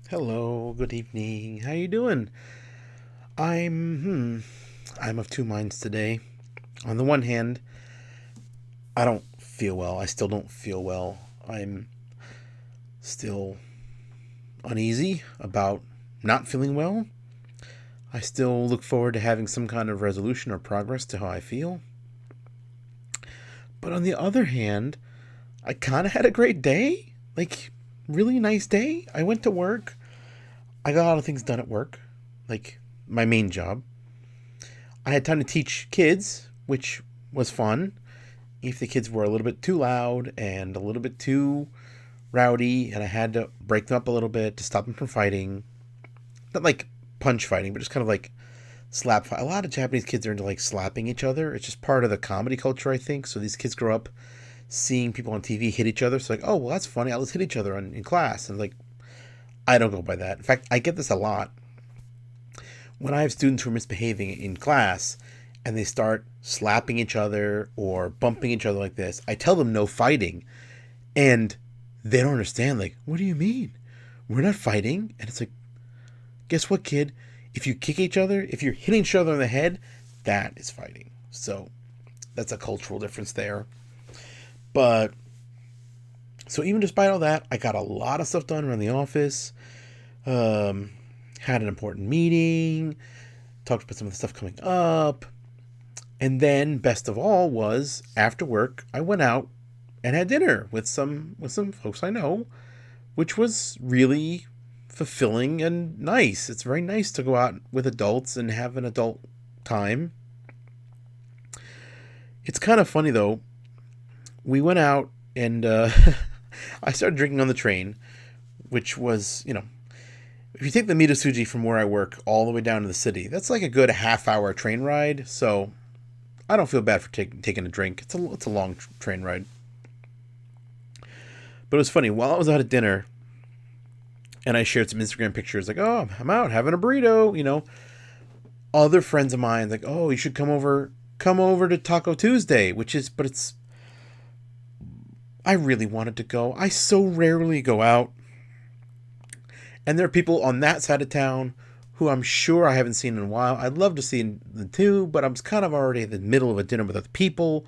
Hello, good evening. How you doing? I'm of two minds today. On the one hand, I don't feel well. I still don't feel well. I'm still uneasy about not feeling well. I still look forward to having some kind of resolution or progress to how I feel. But on the other hand, I kind of had a great day. Like, really nice day. I went to work. I got a lot of things done at work, like my main job. I had time to teach kids, which was fun. If the kids were a little bit too loud and a little bit too rowdy, and I had to break them up a little bit to stop them from fighting. Not like punch fighting, but just kind of like slap fight. A lot of Japanese kids are into like slapping each other. It's just part of the comedy culture, I think. So these kids grow up seeing people on TV hit each other. So like, oh well, that's funny. I'll just hit each other in class. And like, I don't go by that. In fact, I get this a lot when I have students who are misbehaving in class and they start slapping each other or bumping each other like this. I tell them no fighting, and they don't understand. Like, what do you mean? We're not fighting. And it's like, guess what, kid? If you kick each other, if you're hitting each other in the head, that is fighting. So that's a cultural difference there. But so even despite all that, I got a lot of stuff done around the office. Um, had an important meeting, talked about some of the stuff coming up. And then, best of all, was after work, I went out and had dinner with some folks I know, which was really fulfilling and nice. It's very nice to go out with adults and have an adult time. It's kind of funny though. We went out and I started drinking on the train, which was, if you take the Mitasuji from where I work all the way down to the city, that's like a good half-hour train ride. So I don't feel bad for taking a drink. It's a long train ride. But it was funny. While I was out at dinner, and I shared some Instagram pictures, like, oh, I'm out having a burrito. Other friends of mine, like, oh, you should come over to Taco Tuesday, but I really wanted to go. I so rarely go out, and there are people on that side of town who I'm sure I haven't seen in a while. I'd love to see them too, but I'm kind of already in the middle of a dinner with other people,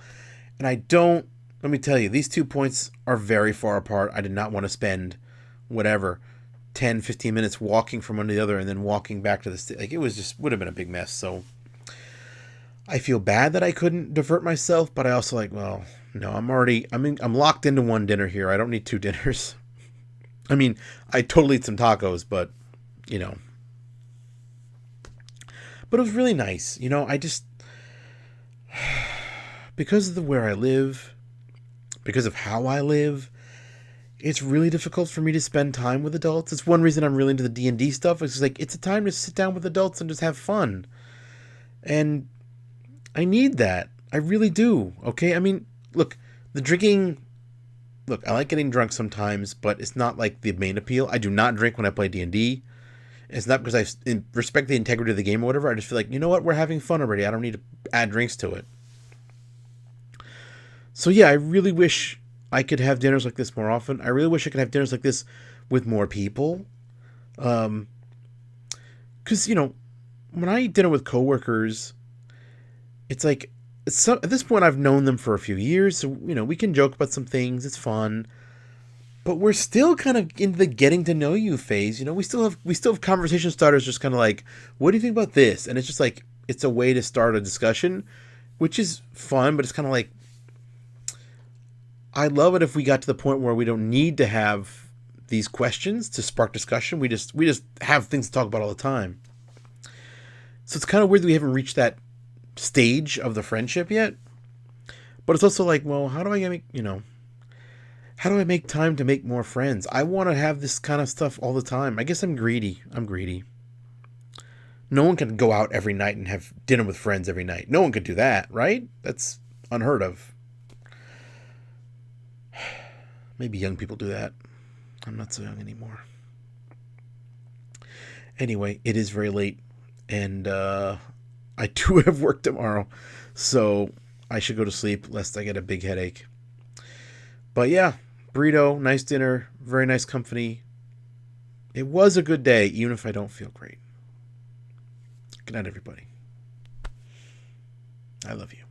and I don't. Let me tell you, these 2 points are very far apart. I did not want to spend whatever 10, 15 minutes walking from one to the other and then walking back to the like it was just would have been a big mess. So I feel bad that I couldn't divert myself, but I also like, well, no, I'm locked into one dinner here. I don't need two dinners. I mean, I totally eat some tacos, but you know, but it was really nice. I just because of where I live, because of how I live, it's really difficult for me to spend time with adults. It's one reason I'm really into the D&D stuff. It's just like it's a time to sit down with adults and just have fun. And I need that. I really do. Okay? I mean, look, the drinking, look, I like getting drunk sometimes, but it's not like the main appeal. I do not drink when I play D&D. It's not because I respect the integrity of the game or whatever. I just feel like, you know what? We're having fun already. I don't need to add drinks to it. So yeah, I really wish I could have dinners like this more often. I really wish I could have dinners like this with more people. Um, because when I eat dinner with coworkers, it's like at this point I've known them for a few years, so we can joke about some things. It's fun, but we're still kind of in the getting to know you phase. We still have conversation starters, just kind of like, what do you think about this? And it's just like it's a way to start a discussion, which is fun, but it's kind of like I love it if we got to the point where we don't need to have these questions to spark discussion. We just have things to talk about all the time. So it's kind of weird that we haven't reached that stage of the friendship yet. But it's also like, well, how do I make time to make more friends? I want to have this kind of stuff all the time. I guess I'm greedy. I'm greedy. No one can go out every night and have dinner with friends every night. No one could do that, right? That's unheard of. Maybe young people do that. I'm not so young anymore. Anyway, it is very late, and I do have work tomorrow, so I should go to sleep lest I get a big headache. But yeah, burrito, nice dinner, very nice company. It was a good day, even if I don't feel great. Good night, everybody. I love you.